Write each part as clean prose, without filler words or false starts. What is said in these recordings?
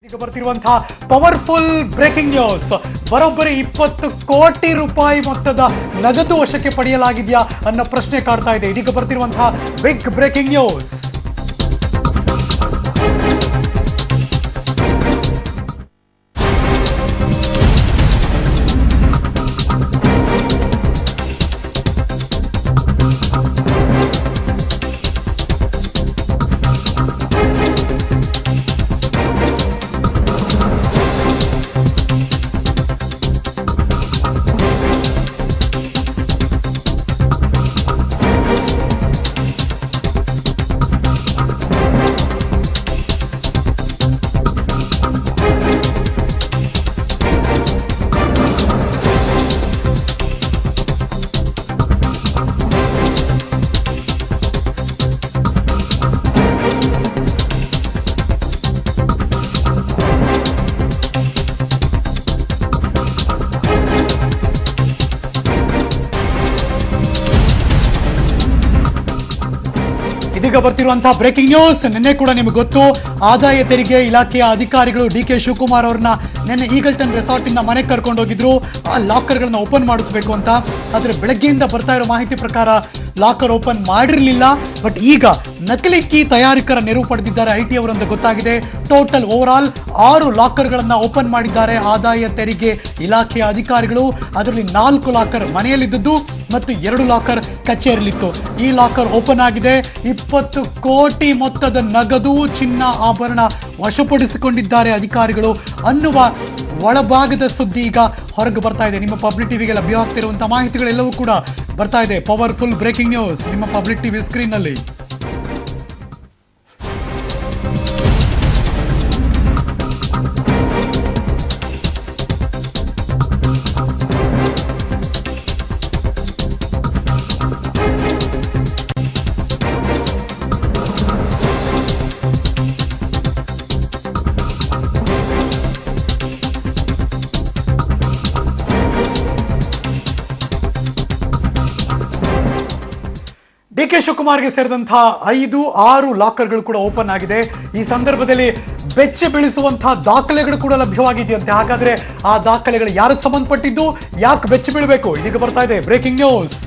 ಈಗ ಬರ್ತಿರುವಂತಹ powerful breaking news. ಬರೋಬ್ಬರಿ 20 ಕೋಟಿ ರೂಪಾಯಿ ಮೊತ್ತದ ನಗದು ವಶಕ್ಕೆ ಪಡೆಯಲಾಗಿದೆಯಾ ಅನ್ನೋ ಪ್ರಶ್ನೆ ಕಾಡ್ತಾ ಇದೆ. ಇದೀಗ ಬರ್ತಿರುವಂತಹ ಬಿಗ್ ಬ್ರೇಕಿಂಗ್ ನ್ಯೂಸ್. ಇದೀಗ ಬರ್ತಿರುವಂತಹ ಬ್ರೇಕಿಂಗ್ ನ್ಯೂಸ್. ನಿನ್ನೆ ಕೂಡ ನಿಮಗೆ ಗೊತ್ತು, ಆದಾಯ ತೆರಿಗೆ ಇಲಾಖೆಯ ಅಧಿಕಾರಿಗಳು ಡಿ.ಕೆ. ಶಿವಕುಮಾರ್ ಅವ್ರನ್ನ ನಿನ್ನೆ ಈಗಲ್ಟನ್ ರೆಸಾರ್ಟ್ ಇಂದ ಮನೆಗೆ ಕರ್ಕೊಂಡು ಹೋಗಿದ್ರು ಆ ಲಾಕರ್ ಗಳನ್ನ ಓಪನ್ ಮಾಡಿಸ್ಬೇಕು ಅಂತ. ಆದ್ರೆ ಬೆಳಗ್ಗೆಯಿಂದ ಬರ್ತಾ ಇರೋ ಮಾಹಿತಿ ಪ್ರಕಾರ ಲಾಕರ್ ಓಪನ್ ಮಾಡಿರಲಿಲ್ಲ. ಬಟ್ ಈಗ ನಕಲಿ ಕೀ ತಯಾರಕರ ನೆರವು ಪಡೆದಿದ್ದಾರೆ ಐಟಿ ಅವರು ಅಂತ ಗೊತ್ತಾಗಿದೆ. ಟೋಟಲ್ ಓವರ್ ಆಲ್ 6 ಲಾಕರ್ ಗಳನ್ನ ಓಪನ್ ಮಾಡಿದ್ದಾರೆ ಆದಾಯ ತೆರಿಗೆ ಇಲಾಖೆಯ ಅಧಿಕಾರಿಗಳು. ಅದರಲ್ಲಿ 4 ಲಾಕರ್ ಮನೆಯಲ್ಲಿದ್ದದ್ದು ಮತ್ತು 2 ಲಾಕರ್ ಕಚೇರಿಯಲ್ಲಿತ್ತು. ಈ ಲಾಕರ್ ಓಪನ್ ಆಗಿದೆ. 20 ಕೋಟಿ ಮೊತ್ತದ ನಗದು, ಚಿನ್ನ, ಆಭರಣ ವಶಪಡಿಸಿಕೊಂಡಿದ್ದಾರೆ ಅಧಿಕಾರಿಗಳು ಅನ್ನುವ ಒಳಭಾಗದ ಸುದ್ದಿ ಈಗ ಹೊರಗೆ ಬರ್ತಾ ಇದೆ. ನಿಮ್ಮ ಪಬ್ಲಿಕ್ ಟಿವಿಗೆ ಲಭ್ಯವಾಗ್ತಿರುವಂತಹ ಮಾಹಿತಿಗಳೆಲ್ಲವೂ ಕೂಡ ಬರ್ತಾ ಇದೆ. ಪವರ್ಫುಲ್ ಬ್ರೇಕಿಂಗ್ ನ್ಯೂಸ್ ನಿಮ್ಮ ಪಬ್ಲಿಕ್ ಟಿವಿ ಸ್ಕ್ರೀನ್ ನಲ್ಲಿ. ಡಿ.ಕೆ. ಶಿವಕುಮಾರ್ಗೆ ಸೇರಿದಂತಹ 5-6 ಲಾಕರ್ಗಳು ಕೂಡ ಓಪನ್ ಆಗಿದೆ. ಈ ಸಂದರ್ಭದಲ್ಲಿ ಬೆಚ್ಚ ಬೀಳಿಸುವಂತಹ ದಾಖಲೆಗಳು ಕೂಡ ಲಭ್ಯವಾಗಿದೆಯಂತೆ. ಹಾಗಾದ್ರೆ ಆ ದಾಖಲೆಗಳು ಯಾರಿಗೆ ಸಂಬಂಧಪಟ್ಟಿದ್ದು, ಯಾಕೆ ಬೆಚ್ಚ ಬೀಳಬೇಕು? ಇದೀಗ ಬರ್ತಾ ಇದೆ ಬ್ರೇಕಿಂಗ್ ನ್ಯೂಸ್.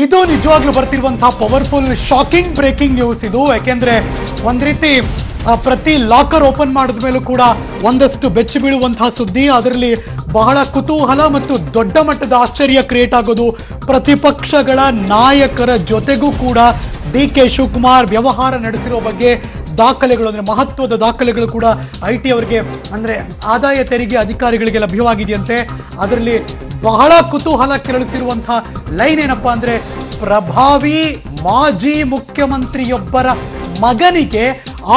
ಇದು ನಿಜವಾಗ್ಲೂ ಬರ್ತಿರುವಂತಹ ಪವರ್ಫುಲ್ ಶಾಕಿಂಗ್ ಬ್ರೇಕಿಂಗ್ ನ್ಯೂಸ್ ಇದು. ಯಾಕೆಂದ್ರೆ ಒಂದ್ ರೀತಿ ಪ್ರತಿ ಲಾಕರ್ ಓಪನ್ ಮಾಡಿದ ಮೇಲೂ ಕೂಡ ಒಂದಷ್ಟು ಬೆಚ್ಚಿ ಬೀಳುವಂತಹ ಸುದ್ದಿ. ಅದರಲ್ಲಿ ಬಹಳ ಕುತೂಹಲ ಮತ್ತು ದೊಡ್ಡ ಮಟ್ಟದ ಆಶ್ಚರ್ಯ ಕ್ರಿಯೇಟ್ ಆಗೋದು ಪ್ರತಿಪಕ್ಷಗಳ ನಾಯಕರ ಜೊತೆಗೂ ಕೂಡ ಡಿ.ಕೆ. ಶಿವಕುಮಾರ್ ವ್ಯವಹಾರ ನಡೆಸಿರೋ ಬಗ್ಗೆ ದಾಖಲೆಗಳು, ಅಂದ್ರೆ ಮಹತ್ವದ ದಾಖಲೆಗಳು ಕೂಡ ಐಟಿ ಅವರಿಗೆ, ಅಂದ್ರೆ ಆದಾಯ ತೆರಿಗೆ ಅಧಿಕಾರಿಗಳಿಗೆ ಲಭ್ಯವಾಗಿದೆಯಂತೆ. ಅದರಲ್ಲಿ ಬಹಳ ಕುತೂಹಲ ಕೆರಳಿಸಿರುವಂತಹ ಲೈನ್ ಏನಪ್ಪಾ ಅಂದ್ರೆ, ಪ್ರಭಾವಿ ಮಾಜಿ ಮುಖ್ಯಮಂತ್ರಿಯೊಬ್ಬರ ಮಗನಿಗೆ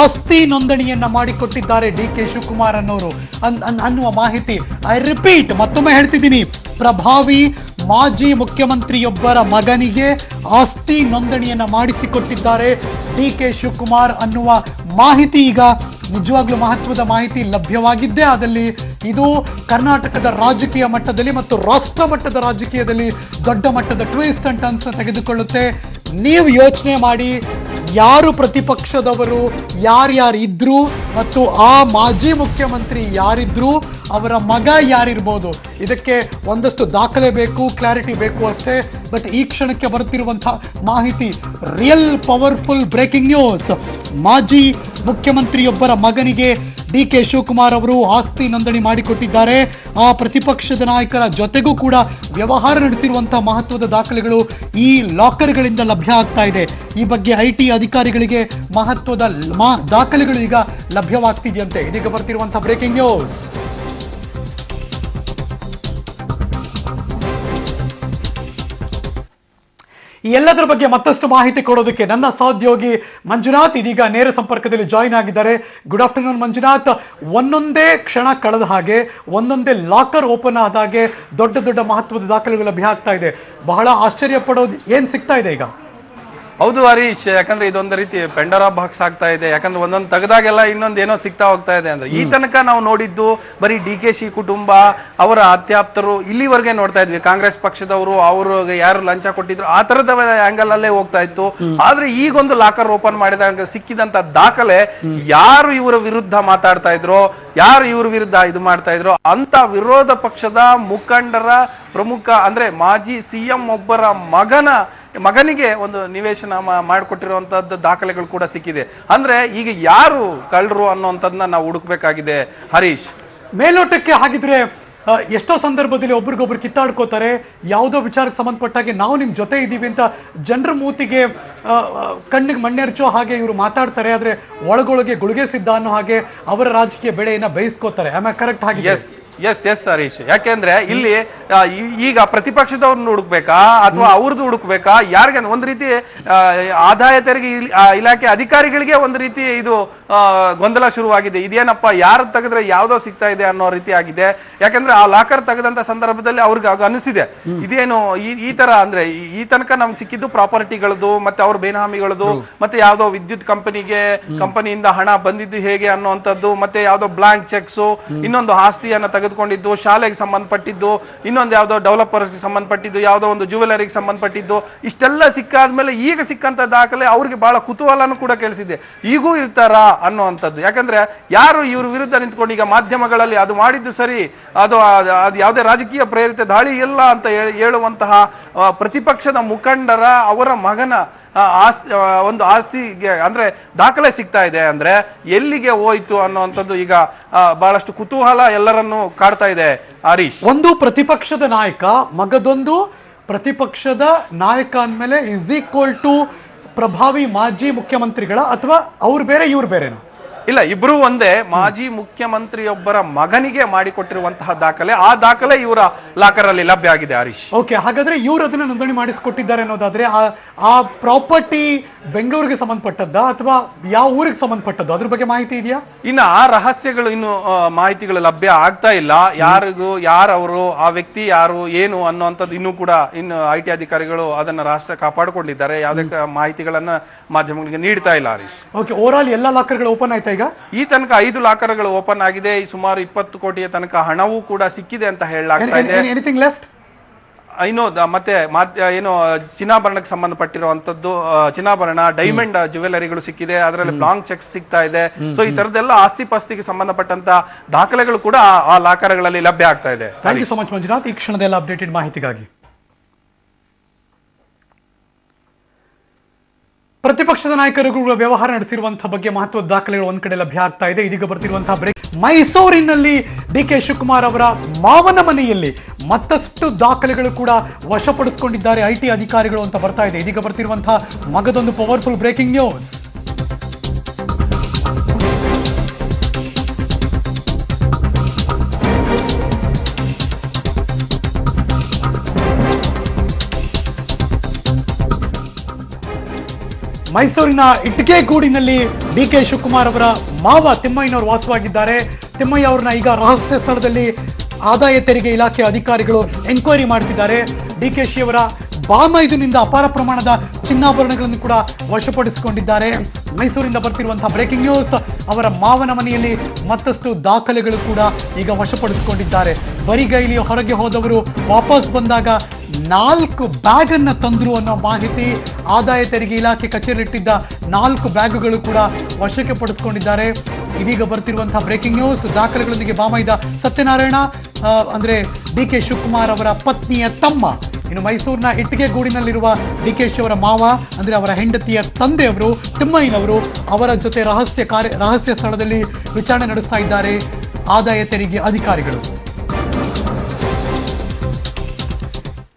ಆಸ್ತಿ ನೋಂದಣಿಯನ್ನ ಮಾಡಿಕೊಟ್ಟಿದ್ದಾರೆ ಡಿ.ಕೆ. ಶಿವಕುಮಾರ್ ಅನ್ನೋರು ಅನ್ನುವ ಮಾಹಿತಿ. ಐ ರಿಪೀಟ್, ಮತ್ತೊಮ್ಮೆ ಹೇಳ್ತಿದ್ದೀನಿ, ಪ್ರಭಾವಿ ಮಾಜಿ ಮುಖ್ಯಮಂತ್ರಿಯೊಬ್ಬರ ಮಗನಿಗೆ ಆಸ್ತಿ ನೋಂದಣಿಯನ್ನ ಮಾಡಿಸಿಕೊಟ್ಟಿದ್ದಾರೆ ಡಿ.ಕೆ. ಶಿವಕುಮಾರ್ ಅನ್ನುವ ಮಾಹಿತಿ ಈಗ ನಿಜವಾಗ್ಲೂ ಮಹತ್ವದ ಮಾಹಿತಿ ಲಭ್ಯವಾಗಿದ್ದೇ ಆದಲ್ಲಿ ಇದು ಕರ್ನಾಟಕದ ರಾಜಕೀಯ ಮಟ್ಟದಲ್ಲಿ ಮತ್ತು ರಾಷ್ಟ್ರ ಮಟ್ಟದ ರಾಜಕೀಯದಲ್ಲಿ ದೊಡ್ಡ ಮಟ್ಟದ ಟ್ವಿಸ್ಟ್ ಅಂಡ್ ಟರ್ನ್ಸ್ ತೆಗೆದುಕೊಳ್ಳುತ್ತೆ. ನೀವು ಯೋಚನೆ ಮಾಡಿ, ಯಾರು ಪ್ರತಿಪಕ್ಷದವರು ಯಾರ್ಯಾರು ಇದ್ರು ಮತ್ತು ಆ ಮಾಜಿ ಮುಖ್ಯಮಂತ್ರಿ ಯಾರಿದ್ರು, ಅವರ ಮಗ ಯಾರಿರ್ಬೋದು, ಇದಕ್ಕೆ ಒಂದಷ್ಟು ದಾಖಲೆ ಬೇಕು, ಕ್ಲಾರಿಟಿ ಬೇಕು ಅಷ್ಟೇ. ಬಟ್ ಈ ಕ್ಷಣಕ್ಕೆ ಬರುತ್ತಿರುವಂತಹ ಮಾಹಿತಿ ರಿಯಲ್ ಪವರ್ಫುಲ್ ಬ್ರೇಕಿಂಗ್ ನ್ಯೂಸ್. ಮಾಜಿ ಮುಖ್ಯಮಂತ್ರಿಯೊಬ್ಬರ ಮಗನಿಗೆ ಡಿ.ಕೆ. ಶಿವಕುಮಾರ್ ಅವರು ಆಸ್ತಿ ನೋಂದಣಿ ಮಾಡಿಕೊಟ್ಟಿದ್ದಾರೆ. ಆ ಪ್ರತಿಪಕ್ಷದ ನಾಯಕರ ಜೊತೆಗೂ ಕೂಡ ವ್ಯವಹಾರ ನಡೆಸಿರುವಂತಹ ಮಹತ್ವದ ದಾಖಲೆಗಳು ಈ ಲಾಕರ್ಗಳಿಂದ ಲಭ್ಯ ಆಗ್ತಾ ಇದೆ. ಈ ಬಗ್ಗೆ ಐಟಿ ಅಧಿಕಾರಿಗಳಿಗೆ ಮಹತ್ವದ ದಾಖಲೆಗಳು ಈಗ ಲಭ್ಯವಾಗ್ತಿದೆಯಂತೆ. ಇದೀಗ ಬರ್ತಿರುವಂತಹ ಬ್ರೇಕಿಂಗ್ ನ್ಯೂಸ್. ಈ ಎಲ್ಲದರ ಬಗ್ಗೆ ಮತ್ತಷ್ಟು ಮಾಹಿತಿ ಕೊಡೋದಕ್ಕೆ ನನ್ನ ಸಹೋದ್ಯೋಗಿ ಮಂಜುನಾಥ್ ಇದೀಗ ನೇರ ಸಂಪರ್ಕದಲ್ಲಿ ಜಾಯಿನ್ ಆಗಿದ್ದಾರೆ. Good afternoon Manjunath. ಒಂದೊಂದೇ ಕ್ಷಣ ಕಳೆದ ಹಾಗೆ, ಒಂದೊಂದೇ ಲಾಕರ್ ಓಪನ್ ಆದ ಹಾಗೆ ದೊಡ್ಡ ದೊಡ್ಡ ಮಹತ್ವದ ದಾಖಲೆಗಳು ಲಭ್ಯ ಆಗ್ತಾ ಇದೆ. ಬಹಳ ಆಶ್ಚರ್ಯ ಪಡೋದು ಏನ್ ಸಿಗ್ತಾ ಇದೆ ಈಗ? ಹೌದು ಹರೀಶ್, ಯಾಕಂದ್ರೆ ಇದೊಂದು ರೀತಿ ಪೆಂಡರಾ ಬಾಕ್ಸ್ ಆಗ್ತಾ ಇದೆ. ಯಾಕಂದ್ರೆ ಒಂದೊಂದು ತೆಗೆದಾಗೆಲ್ಲ ಇನ್ನೊಂದು ಏನೋ ಸಿಗ್ತಾ ಹೋಗ್ತಾ ಇದೆ. ಅಂದ್ರೆ ಈ ತನಕ ನಾವು ನೋಡಿದ್ದು ಬರೀ DKC ಕುಟುಂಬ, ಅವರ ಅತ್ಯಾಪ್ತರು, ಇಲ್ಲಿವರೆಗೆ ನೋಡ್ತಾ ಇದ್ವಿ. ಕಾಂಗ್ರೆಸ್ ಪಕ್ಷದವರು, ಅವ್ರಿಗೆ ಯಾರು ಲಂಚ ಕೊಟ್ಟಿದ್ರು, ಆ ತರದ ಆಂಗಲ್ ಅಲ್ಲೇ ಹೋಗ್ತಾ ಇತ್ತು. ಆದ್ರೆ ಈಗೊಂದು ಲಾಕರ್ ಓಪನ್ ಮಾಡಿದಾಗ ಸಿಕ್ಕಿದಂತ ದಾಖಲೆ, ಯಾರು ಇವರ ವಿರುದ್ಧ ಮಾತಾಡ್ತಾ ಇದ್ರು, ಯಾರು ಇವ್ರ ವಿರುದ್ಧ ಇದು ಮಾಡ್ತಾ ಇದ್ರು ಅಂತ ವಿರೋಧ ಪಕ್ಷದ ಮುಖಂಡರ ಪ್ರಮುಖ ಅಂದ್ರೆ ಮಾಜಿ CM ಒಬ್ಬರ ಮಗನಿಗೆ ಒಂದು ನಿವೇಶನ ಮಾಡಿಕೊಟ್ಟಿರುವಂತದ್ದು ದಾಖಲೆಗಳು ಕೂಡ ಸಿಕ್ಕಿದೆ. ಅಂದ್ರೆ ಈಗ ಯಾರು ಕಳ್ಳರು ಅನ್ನೋಂಥದ್ದನ್ನ ನಾವು ಹುಡುಕ್ಬೇಕಾಗಿದೆ ಹರೀಶ್. ಮೇಲ್ನೋಟಕ್ಕೆ ಹಾಗಿದ್ರೆ ಎಷ್ಟೋ ಸಂದರ್ಭದಲ್ಲಿ ಒಬ್ರಿಗೊಬ್ರು ಕಿತ್ತಾಡ್ಕೋತಾರೆ, ಯಾವುದೋ ವಿಚಾರಕ್ಕೆ ಸಂಬಂಧಪಟ್ಟಾಗೆ ನಾವು ನಿಮ್ಮ ಜೊತೆ ಇದ್ದೀವಿ ಅಂತ ಜನರ ಮೂತಿಗೆ ಕಣ್ಣಿಗೆ ಮಣ್ಣೆರ್ಚೋ ಹಾಗೆ ಇವರು ಮಾತಾಡ್ತಾರೆ. ಆದ್ರೆ ಒಳಗೊಳಗೆ ಗುಳಿಗೆ ಸಿದ್ಧ ಅನ್ನೋ ಹಾಗೆ ಅವರ ರಾಜಕೀಯ ಬೆಳೆಯನ್ನ ಬೇಯಿಸ್ಕೋತಾರೆ. ಕರೆಕ್ಟ್ ಹಾಗೆ? ಎಸ್ ಹರೀಶ್. ಯಾಕೆಂದ್ರೆ ಇಲ್ಲಿ ಈಗ ಪ್ರತಿಪಕ್ಷದವ್ರನ್ನ ಹುಡುಕ್ಬೇಕಾ ಅಥವಾ ಅವ್ರದ್ದು ಹುಡುಕ್ಬೇಕಾ? ಯಾರಿಗೆ ಒಂದ್ ರೀತಿ ಆದಾಯ ತೆರಿಗೆ ಇಲಾಖೆ ಅಧಿಕಾರಿಗಳಿಗೆ ಒಂದು ರೀತಿ ಇದು ಗೊಂದಲ ಶುರುವಾಗಿದೆ. ಇದೇನಪ್ಪ, ಯಾರು ತೆಗೆದ್ರೆ ಯಾವ್ದೋ ಸಿಗ್ತಾ ಇದೆ ಅನ್ನೋ ರೀತಿ ಆಗಿದೆ. ಯಾಕಂದ್ರೆ ಆ ಲಾಕರ್ ತೆಗೆದಂತ ಸಂದರ್ಭದಲ್ಲಿ ಅವ್ರಿಗೆ ಅನಿಸಿದೆ ಇದೇನು ಈ ತರ, ಅಂದ್ರೆ ಈ ತನಕ ನಮ್ಗೆ ಸಿಕ್ಕಿದ್ದು ಪ್ರಾಪರ್ಟಿಗಳದು, ಮತ್ತೆ ಅವ್ರ ಬೇನಾಮಿಗಳದು, ಮತ್ತೆ ಯಾವ್ದೋ ವಿದ್ಯುತ್ ಕಂಪನಿಯಿಂದ ಹಣ ಬಂದಿದ್ದು ಹೇಗೆ ಅನ್ನುವಂಥದ್ದು, ಮತ್ತೆ ಯಾವ್ದೋ ಬ್ಲಾಂಕ್ ಚೆಕ್ಸ್, ಇನ್ನೊಂದು ಆಸ್ತಿಯನ್ನ ತೆಗೆದುಕೊಂಡಿದ್ದು, ಶಾಲೆಗೆ ಸಂಬಂಧಪಟ್ಟಿದ್ದು, ಇನ್ನೊಂದು ಯಾವ್ದೋ ಡೆವಲಪರ್ಸ್ಗೆ ಸಂಬಂಧಪಟ್ಟಿದ್ದು, ಯಾವ್ದೋ ಒಂದು ಜ್ಯುವೆಲರಿಗೆ ಸಂಬಂಧಪಟ್ಟಿದ್ದು, ಇಷ್ಟೆಲ್ಲ ಸಿಕ್ಕಾದ್ಮೇಲೆ ಈಗ ಸಿಕ್ಕಂತ ದಾಖಲೆ ಅವ್ರಿಗೆ ಬಹಳ ಕುತೂಹಲನೂ ಕೂಡ ಕೇಳಿಸಿದೆ. ಈಗೂ ಇರ್ತಾರಾ ಅನ್ನುವಂಥದ್ದು. ಯಾಕಂದ್ರೆ ಯಾರು ಇವ್ರ ವಿರುದ್ಧ ನಿಂತ್ಕೊಂಡು ಈಗ ಮಾಧ್ಯಮಗಳಲ್ಲಿ ಅದು ಮಾಡಿದ್ದು ಸರಿ, ಅದು ಯಾವುದೇ ರಾಜಕೀಯ ಪ್ರೇರಿತ ದಾಳಿ ಇಲ್ಲ ಅಂತ ಹೇಳುವಂತಹ ಪ್ರತಿಪಕ್ಷದ ಮುಖಂಡರ ಅವರ ಮಗನ ಒಂದು ಆಸ್ತಿಗೆ ಅಂದ್ರೆ ದಾಖಲೆ ಸಿಗ್ತಾ ಇದೆ. ಅಂದ್ರೆ ಎಲ್ಲಿಗೆ ಹೋಯ್ತು ಅನ್ನುವಂಥದ್ದು ಈಗ ಬಹಳಷ್ಟು ಕುತೂಹಲ ಎಲ್ಲರನ್ನು ಕಾಡ್ತಾ ಇದೆ ಹರೀಶ್. ಒಂದು ಪ್ರತಿಪಕ್ಷದ ನಾಯಕ ಮಗದೊಂದು ಪ್ರತಿಪಕ್ಷದ ನಾಯಕ ಅಂದ್ಮೇಲೆ ಇಸ್ ಈಕ್ವಲ್ ಟು ಪ್ರಭಾವಿ ಮಾಜಿ ಮುಖ್ಯಮಂತ್ರಿಗಳ, ಅಥವಾ ಅವ್ರು ಬೇರೆ ಇವ್ರು ಬೇರೆನಾ? ಇಲ್ಲ, ಇಬ್ರು ಒಂದೇ. ಮಾಜಿ ಮುಖ್ಯಮಂತ್ರಿಯೊಬ್ಬರ ಮಗನಿಗೆ ಮಾಡಿಕೊಟ್ಟಿರುವಂತಹ ದಾಖಲೆ, ಆ ದಾಖಲೆ ಇವರ ಲಾಕರ್ ಅಲ್ಲಿ ಲಭ್ಯ ಆಗಿದೆ ಹರೀಶ್. ಓಕೆ, ಹಾಗಾದ್ರೆ ಇವ್ರು ಅದನ್ನ ನೋಂದಣಿ ಮಾಡಿಸಿಕೊಟ್ಟಿದ್ದಾರೆ ಅನ್ನೋದಾದ್ರೆ ಆ ಪ್ರಾಪರ್ಟಿ ಬೆಂಗಳೂರಿಗೆ ಸಂಬಂಧಪಟ್ಟದ್ದ ಅಥವಾ ಯಾವ ಊರಿಗೆ ಸಂಬಂಧಪಟ್ಟದ್ದು, ಅದ್ರ ಬಗ್ಗೆ ಮಾಹಿತಿ ಇದೆಯಾ? ಇನ್ನು ಆ ರಹಸ್ಯಗಳು ಇನ್ನು ಮಾಹಿತಿಗಳು ಲಭ್ಯ ಆಗ್ತಾ ಇಲ್ಲ. ಯಾರವರು, ಆ ವ್ಯಕ್ತಿ ಯಾರು, ಏನು ಅನ್ನುವಂಥದ್ದು ಇನ್ನೂ ಕೂಡ ಇನ್ನು IT ಅಧಿಕಾರಿಗಳು ಅದನ್ನ ರಹಸ್ಯ ಕಾಪಾಡಿಕೊಂಡಿದ್ದಾರೆ. ಯಾವುದೇ ಮಾಹಿತಿಗಳನ್ನ ಮಾಧ್ಯಮಗಳಿಗೆ ನೀಡ್ತಾ ಇಲ್ಲ ಹರೀಶ್. ಓಕೆ, ಓವರ್ ಆಲ್ ಎಲ್ಲ ಲಾಕರ್ಗಳು ಓಪನ್ ಆಯ್ತಾ ಈಗ? ಈ ತನಕ 5 ಲಾಕರ್ಗಳು ಓಪನ್ ಆಗಿದೆ. ಸುಮಾರು 20 ಕೋಟಿಯ ತನಕ ಹಣವೂ ಕೂಡ ಸಿಕ್ಕಿದೆ ಅಂತ ಹೇಳಲಾಗ್ತಾ ಇದೆ. Anything left? ಇನ್ನು ಮತ್ತೆ ಏನು ಚಿನ್ನಾಭರಣಕ್ಕೆ ಸಂಬಂಧಪಟ್ಟಿರುವಂತದ್ದು, ಚಿನ್ನಾಭರಣ, ಡೈಮಂಡ್ ಜ್ಯುವೆಲರಿಗಳು ಸಿಕ್ಕಿದೆ. ಅದರಲ್ಲಿ ಬ್ಲಾಂಕ್ ಚೆಕ್ ಸಿಗ್ತಾ ಇದೆ. ಸೊ ಈ ತರದೆಲ್ಲ ಆಸ್ತಿ ಪಾಸ್ತಿಗೆ ಸಂಬಂಧಪಟ್ಟಂತ ದಾಖಲೆಗಳು ಕೂಡ ಆ ಲಾಕರ್ಗಳಲ್ಲಿ ಲಭ್ಯ ಆಗ್ತಾ ಇದೆ. Thank you so much Manjunath, ಈ ಕ್ಷಣದೆಲ್ಲ ಅಪ್ಡೇಟೆಡ್ ಮಾಹಿತಿಗಾಗಿ. ಪ್ರತಿಪಕ್ಷದ ನಾಯಕರು ವ್ಯವಹಾರ ನಡೆಸಿರುವಂತಹ ಬಗ್ಗೆ ಮಹತ್ವದ ದಾಖಲೆಗಳು ಒಂದ್ ಕಡೆ ಲಭ್ಯ ಆಗ್ತಾ ಇದೆ. ಇದೀಗ ಬರ್ತಿರುವಂತಹ ಬ್ರೇಕ್. ಮೈಸೂರಿನಲ್ಲಿ DK ಶಿವಕುಮಾರ್ ಅವರ ಮಾವನ ಮನೆಯಲ್ಲಿ ಮತ್ತಷ್ಟು ದಾಖಲೆಗಳು ಕೂಡ ವಶಪಡಿಸಿಕೊಂಡಿದ್ದಾರೆ IT ಅಧಿಕಾರಿಗಳು ಅಂತ ಬರ್ತಾ ಇದೆ. ಇದೀಗ ಬರ್ತಿರುವಂತಹ ಮಗದೊಂದು ಪವರ್ಫುಲ್ ಬ್ರೇಕಿಂಗ್ ನ್ಯೂಸ್. ಮೈಸೂರಿನ ಇಟ್ಟಿಗೆಗೂಡಿನಲ್ಲಿ DK ಶಿವಕುಮಾರ್ ಅವರ ಮಾವ ತಿಮ್ಮಯ್ಯನವರು ವಾಸವಾಗಿದ್ದಾರೆ. ತಿಮ್ಮಯ್ಯ ಅವ್ರನ್ನ ಈಗ ರಹಸ್ಯ ಸ್ಥಳದಲ್ಲಿ ಆದಾಯ ತೆರಿಗೆ ಇಲಾಖೆ ಅಧಿಕಾರಿಗಳು ಎನ್ಕ್ವೈರಿ ಮಾಡ್ತಿದ್ದಾರೆ. DKಶಿ ಅವರ ಬಾಮೈದುನಿಂದ ಅಪಾರ ಪ್ರಮಾಣದ ಚಿನ್ನಾಭರಣಗಳನ್ನು ಕೂಡ ವಶಪಡಿಸಿಕೊಂಡಿದ್ದಾರೆ. ಮೈಸೂರಿಂದ ಬರ್ತಿರುವಂತಹ ಬ್ರೇಕಿಂಗ್ ನ್ಯೂಸ್. ಅವರ ಮಾವನ ಮನೆಯಲ್ಲಿ ಮತ್ತಷ್ಟು ದಾಖಲೆಗಳು ಕೂಡ ಈಗ ವಶಪಡಿಸಿಕೊಂಡಿದ್ದಾರೆ. ಬರಿಗೈಲಿ ಹೊರಗೆ ಹೋದವರು ವಾಪಸ್ ಬಂದಾಗ 4 ಬ್ಯಾಗ್ ಅನ್ನ ತಂದ್ರು ಅನ್ನೋ ಮಾಹಿತಿ. ಆದಾಯ ತೆರಿಗೆ ಇಲಾಖೆ ಕಚೇರಿಯಲ್ಲಿಟ್ಟಿದ್ದ 4 ಬ್ಯಾಗುಗಳು ಕೂಡ ವಶಕ್ಕೆ ಪಡಿಸಿಕೊಂಡಿದ್ದಾರೆ. ಇದೀಗ ಬರ್ತಿರುವಂತಹ ಬ್ರೇಕಿಂಗ್ ನ್ಯೂಸ್. ದಾಖಲೆಗಳೊಂದಿಗೆ ಬಾಮೈದ ಸತ್ಯನಾರಾಯಣ ಅಂದ್ರೆ DK ಶಿವಕುಮಾರ್ ಅವರ ಪತ್ನಿಯ ತಮ್ಮ, ಇನ್ನು ಮೈಸೂರಿನ ಇಟ್ಟಿಗೆಗೂಡಿನಲ್ಲಿರುವ DKಶಿ ಅವರ ಮಾವ ಅಂದ್ರೆ ಅವರ ಹೆಂಡತಿಯ ತಂದೆಯವರು ತಿಮ್ಮಯ್ಯನವರು ಅವರ ಜೊತೆ ರಹಸ್ಯ ಸ್ಥಳದಲ್ಲಿ ವಿಚಾರಣೆ ನಡೆಸ್ತಾ ಇದ್ದಾರೆ ಆದಾಯ ತೆರಿಗೆ ಅಧಿಕಾರಿಗಳು.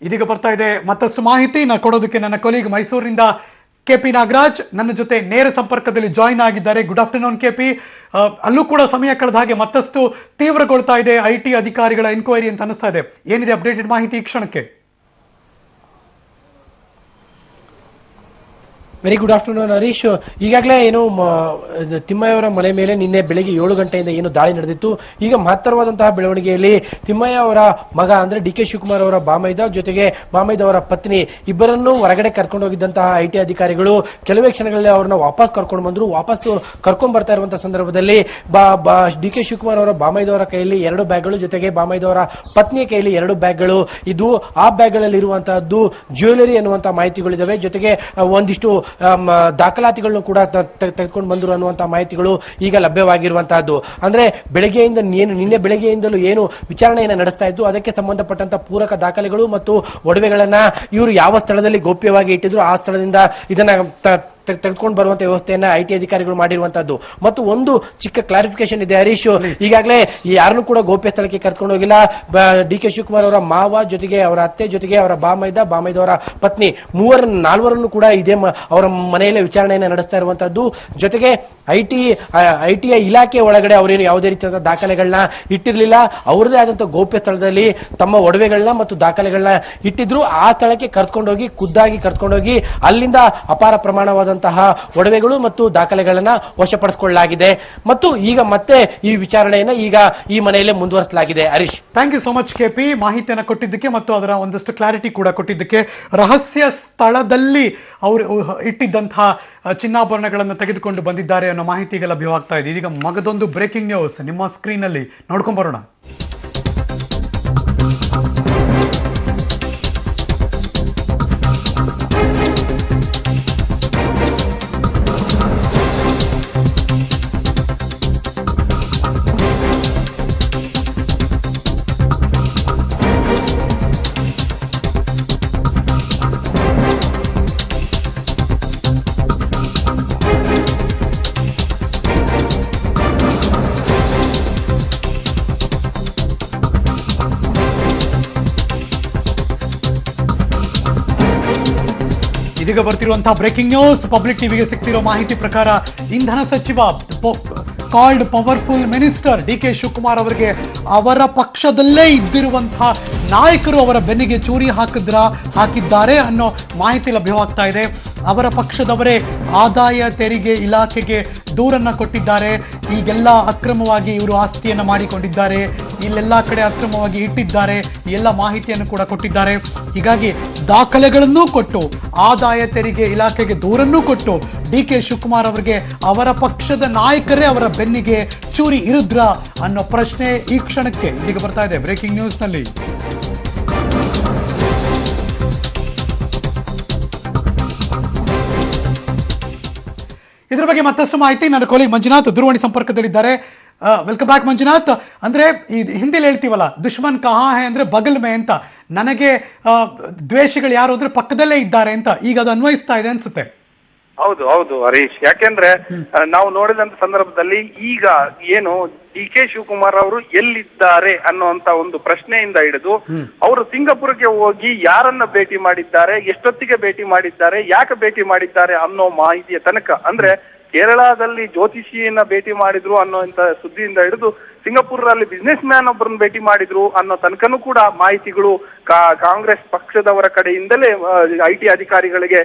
ಇದೀಗ ಬರ್ತಾ ಇದೆ ಮತ್ತಷ್ಟು ಮಾಹಿತಿ ಕೊಡೋದಕ್ಕೆ ನನ್ನ ಕೊಲೀಗ್ ಮೈಸೂರಿನಿಂದ KP ನಾಗರಾಜ್ ನನ್ನ ಜೊತೆ ನೇರ ಸಂಪರ್ಕದಲ್ಲಿ ಜಾಯಿನ್ ಆಗಿದ್ದಾರೆ. Good afternoon KP. ಅಲ್ಲೂ ಕೂಡ ಸಮಯ ಕಳೆದ ಹಾಗೆ ಮತ್ತಷ್ಟು ತೀವ್ರಗೊಳ್ತಾ ಇದೆ IT ಅಧಿಕಾರಿಗಳ ಎನ್ಕ್ವೈರಿ ಅಂತ ಅನಿಸ್ತಾ ಇದೆ. ಏನಿದೆ ಅಪ್ಡೇಟೆಡ್ ಮಾಹಿತಿ ಈ ಕ್ಷಣಕ್ಕೆ? Very good afternoon Harish. ಈಗಾಗಲೇ ಏನು ತಿಮ್ಮಯ್ಯ ಅವರ ಮನೆ ಮೇಲೆ ನಿನ್ನೆ ಬೆಳಿಗ್ಗೆ 7 ಗಂಟೆಯಿಂದ ಏನು ದಾಳಿ ನಡೆದಿತ್ತು. ಈಗ ಮಹತ್ತರವಾದಂತಹ ಬೆಳವಣಿಗೆಯಲ್ಲಿ ತಿಮ್ಮಯ್ಯ ಅವರ ಮಗ ಅಂದ್ರೆ ಡಿ ಕೆ ಶಿವಕುಮಾರ್ ಅವರ ಬಾಮೈದ ಜೊತೆಗೆ ಬಾಮೈದ ಅವರ ಪತ್ನಿ ಇಬ್ಬರನ್ನು ಹೊರಗಡೆ ಕರ್ಕೊಂಡು ಹೋಗಿದ್ದಂತಹ ಐಟಿ ಅಧಿಕಾರಿಗಳು ಕೆಲವೇ ಕ್ಷಣಗಳಲ್ಲಿ ಅವ್ರನ್ನ ವಾಪಸ್ ಕರ್ಕೊಂಡು ಬಂದ್ರು. ವಾಪಸ್ ಕರ್ಕೊಂಡ್ ಬರ್ತಾ ಇರುವಂತಹ ಸಂದರ್ಭದಲ್ಲಿ ಡಿ ಕೆ ಶಿವಕುಮಾರ್ ಅವರ ಬಾಮೈದವರ ಕೈಯಲ್ಲಿ 2 ಬ್ಯಾಗ್ಗಳು ಜೊತೆಗೆ ಬಾಮೈದವರ ಪತ್ನಿಯ ಕೈಯಲ್ಲಿ 2 ಬ್ಯಾಗ್ಗಳು. ಇದು ಆ ಬ್ಯಾಗ್ಗಳಲ್ಲಿ ಇರುವಂತಹದ್ದು ಜ್ಯುವೆಲರಿ ಅನ್ನುವಂತಹ ಮಾಹಿತಿಗಳಿದಾವೆ. ಜೊತೆಗೆ ಒಂದಿಷ್ಟು ದಾಖಲಾತಿಗಳನ್ನು ಕೂಡ ತೆಗೆದುಕೊಂಡು ಬಂದರು ಅನ್ನುವಂತಹ ಮಾಹಿತಿಗಳು ಈಗ ಲಭ್ಯವಾಗಿರುವಂತಹದ್ದು. ಅಂದ್ರೆ ಬೆಳಗ್ಗೆಯಿಂದ ನಿನ್ನೆ ಬೆಳಗ್ಗೆಯಿಂದಲೂ ಏನು ವಿಚಾರಣೆಯನ್ನು ನಡೆಸ್ತಾ ಇದ್ದು ಅದಕ್ಕೆ ಸಂಬಂಧಪಟ್ಟಂತ ಪೂರಕ ದಾಖಲೆಗಳು ಮತ್ತು ಒಡವೆಗಳನ್ನ ಇವರು ಯಾವ ಸ್ಥಳದಲ್ಲಿ ಗೌಪ್ಯವಾಗಿ ಇಟ್ಟಿದ್ರು ಆ ಸ್ಥಳದಿಂದ ಇದನ್ನ ತೆಗೆದುಕೊಂಡು ಬರುವಂತ ವ್ಯವಸ್ಥೆಯನ್ನ ಐಟಿ ಅಧಿಕಾರಿಗಳು ಮಾಡಿರುವಂತದ್ದು. ಮತ್ತು ಒಂದು ಚಿಕ್ಕ ಕ್ಲಾರಿಫಿಕೇಶನ್ ಇದೆ ಹರೀಶ್, ಈಗಾಗಲೇ ಯಾರನ್ನು ಕೂಡ ಗೋಪ್ಯ ಸ್ಥಳಕ್ಕೆ ಕರ್ಕೊಂಡು ಹೋಗಿಲ್ಲ. ಡಿ ಕೆ ಶಿವಕುಮಾರ್ ಅವರ ಮಾವ ಜೊತೆಗೆ ಅವರ ಅತ್ತೆ ಜೊತೆಗೆ ಅವರ ಬಾಮೈದವರ ಪತ್ನಿ ನಾಲ್ವರನ್ನು ಕೂಡ ಇದೇ ಅವರ ಮನೆಯಲ್ಲೇ ವಿಚಾರಣೆಯನ್ನ ನಡೆಸ್ತಾ ಇರುವಂತದ್ದು. ಜೊತೆಗೆ ಐಟಿಯ ಇಲಾಖೆ ಒಳಗಡೆ ಅವರೇನು ಯಾವುದೇ ರೀತಿಯಾದ ದಾಖಲೆಗಳನ್ನ ಇಟ್ಟಿರಲಿಲ್ಲ. ಅವರದೇ ಆದಂತಹ ಗೋಪ್ಯ ಸ್ಥಳದಲ್ಲಿ ತಮ್ಮ ಒಡವೆಗಳನ್ನ ಮತ್ತು ದಾಖಲೆಗಳನ್ನ ಇಟ್ಟಿದ್ರು. ಆ ಸ್ಥಳಕ್ಕೆ ಕರ್ಕೊಂಡೋಗಿ ಖುದ್ದಾಗಿ ಕರ್ಕೊಂಡೋಗಿ ಅಲ್ಲಿಂದ ಅಪಾರ ಪ್ರಮಾಣವಾದ ಒಡವೆಗಳು ಮತ್ತು ದಾಖಲೆಗಳನ್ನ ವಶಪಡಿಸಿಕೊಳ್ಳಲಾಗಿದೆ. ಮತ್ತು ಈಗ ಮತ್ತೆ ಈ ವಿಚಾರಣೆಯನ್ನ ಈಗ ಈ ಮನೆಯಲ್ಲೇ ಮುಂದುವರಿಸಲಾಗಿದೆ. Harish, thank you so much KP, ಮಾಹಿತಿಯನ್ನು ಕೊಟ್ಟಿದ್ದಕ್ಕೆ ಮತ್ತು ಅದರ ಒಂದಷ್ಟು ಕ್ಲಾರಿಟಿ ಕೂಡ ಕೊಟ್ಟಿದ್ದಕ್ಕೆ. ರಹಸ್ಯ ಸ್ಥಳದಲ್ಲಿ ಅವರು ಇಟ್ಟಿದ್ದಂತಹ ಚಿನ್ನಾಭರಣಗಳನ್ನು ತೆಗೆದುಕೊಂಡು ಬಂದಿದ್ದಾರೆ ಅನ್ನೋ ಮಾಹಿತಿ ಈಗ ಲಭ್ಯವಾಗ್ತಾ ಇದೆ. ಇದೀಗ ಮಗದೊಂದು ಬ್ರೇಕಿಂಗ್ ನ್ಯೂಸ್ ನಿಮ್ಮ ಸ್ಕ್ರೀನ್ ಅಲ್ಲಿ ನೋಡ್ಕೊಂಡ್ ಬರೋಣ. ಇದೀಗ ಬರ್ತಿರುವಂತಹ ಬ್ರೇಕಿಂಗ್ ನ್ಯೂಸ್. ಪಬ್ಲಿಕ್ ಟಿವಿಗೆ ಸಿಗ್ತಿರೋ ಮಾಹಿತಿ ಪ್ರಕಾರ ಇಂಧನ ಸಚಿವ called powerful minister D K Shivakumar ಅವರಿಗೆ ಅವರ ಪಕ್ಷದಲ್ಲೇ ಇದ್ದಿರುವಂತಹ ನಾಯಕರು ಅವರ ಬೆನ್ನಿಗೆ ಚೂರಿ ಹಾಕಿದ್ದಾರೆ ಅನ್ನೋ ಮಾಹಿತಿ ಲಭ್ಯವಾಗ್ತಾ ಇದೆ. ಅವರ ಪಕ್ಷದವರೇ ಆದಾಯ ತೆರಿಗೆ ಇಲಾಖೆಗೆ ದೂರನ್ನ ಕೊಟ್ಟಿದ್ದಾರೆ. ಈಗೆಲ್ಲ ಅಕ್ರಮವಾಗಿ ಇವರು ಆಸ್ತಿಯನ್ನು ಮಾಡಿಕೊಂಡಿದ್ದಾರೆ, ಇಲ್ಲೆಲ್ಲ ಕಡೆ ಅಕ್ರಮವಾಗಿ ಇಟ್ಟಿದ್ದಾರೆ, ಎಲ್ಲ ಮಾಹಿತಿಯನ್ನು ಕೂಡ ಕೊಟ್ಟಿದ್ದಾರೆ. ಹೀಗಾಗಿ ದಾಖಲೆಗಳನ್ನೂ ಕೊಟ್ಟು ಆದಾಯ ತೆರಿಗೆ ಇಲಾಖೆಗೆ ದೂರನ್ನೂ ಕೊಟ್ಟು ಡಿ ಕೆ ಶಿವಕುಮಾರ್ ಅವರಿಗೆ ಅವರ ಪಕ್ಷದ ನಾಯಕರೇ ಅವರ ಬೆನ್ನಿಗೆ ಚೂರಿ ಇರುದ್ರ ಅನ್ನೋ ಪ್ರಶ್ನೆ ಈ ಕ್ಷಣಕ್ಕೆ ಇದೀಗ ಬರ್ತಾ ಇದೆ ಬ್ರೇಕಿಂಗ್ ನ್ಯೂಸ್ ನಲ್ಲಿ. ಇದ್ರ ಬಗ್ಗೆ ಮತ್ತಷ್ಟು ಮಾಹಿತಿ ನನ್ನ ಕೊಲೀಗ್ ಮಂಜುನಾಥ್ ದೂರವಾಣಿ ಸಂಪರ್ಕದಲ್ಲಿದ್ದಾರೆ. Welcome back Manjunath. ಅಂದ್ರೆ ಈ ಹಿಂದಿಲಿ ಹೇಳ್ತೀವಲ್ಲ, ದುಶ್ಮನ್ ಕಹಾ ಹೈ ಅಂದ್ರೆ ಬಗಲ್ ಮೇ ಅಂತ. ನನಗೆ ದ್ವೇಷಗಳು ಯಾರು ಅಂದ್ರೆ ಪಕ್ಕದಲ್ಲೇ ಇದ್ದಾರೆ ಅಂತ ಈಗ ಅದು ಅನ್ವಯಿಸ್ತಾ ಇದೆ ಅನ್ಸುತ್ತೆ. ಹೌದು ಹೌದು ಹರೀಶ್, ಯಾಕೆಂದ್ರೆ ನಾವು ನೋಡಿದಂತ ಸಂದರ್ಭದಲ್ಲಿ ಈಗ ಏನು ಡಿ ಕೆ ಶಿವಕುಮಾರ್ ಅವರು ಎಲ್ಲಿದ್ದಾರೆ ಅನ್ನುವಂತ ಒಂದು ಪ್ರಶ್ನೆಯಿಂದ ಹಿಡಿದು ಅವರು ಸಿಂಗಾಪುರ್ಗೆ ಹೋಗಿ ಯಾರನ್ನ ಭೇಟಿ ಮಾಡಿದ್ದಾರೆ, ಎಷ್ಟೊತ್ತಿಗೆ ಭೇಟಿ ಮಾಡಿದ್ದಾರೆ, ಯಾಕೆ ಭೇಟಿ ಮಾಡಿದ್ದಾರೆ ಅನ್ನೋ ಮಾಹಿತಿಯ ತನಕ, ಅಂದ್ರೆ ಕೇರಳದಲ್ಲಿ ಜ್ಯೋತಿಷಿಯನ್ನ ಭೇಟಿ ಮಾಡಿದ್ರು ಅನ್ನೋಂತ ಸುದ್ದಿಯಿಂದ ಹಿಡಿದು ಸಿಂಗಾಪುರಲ್ಲಿ ಬಿಸ್ನೆಸ್ ಮ್ಯಾನ್ ಒಬ್ಬರನ್ನ ಭೇಟಿ ಮಾಡಿದ್ರು ಅನ್ನೋ ತನಕನೂ ಕೂಡ ಮಾಹಿತಿಗಳು ಕಾಂಗ್ರೆಸ್ ಪಕ್ಷದವರ ಕಡೆಯಿಂದಲೇ ಐಟಿ ಅಧಿಕಾರಿಗಳಿಗೆ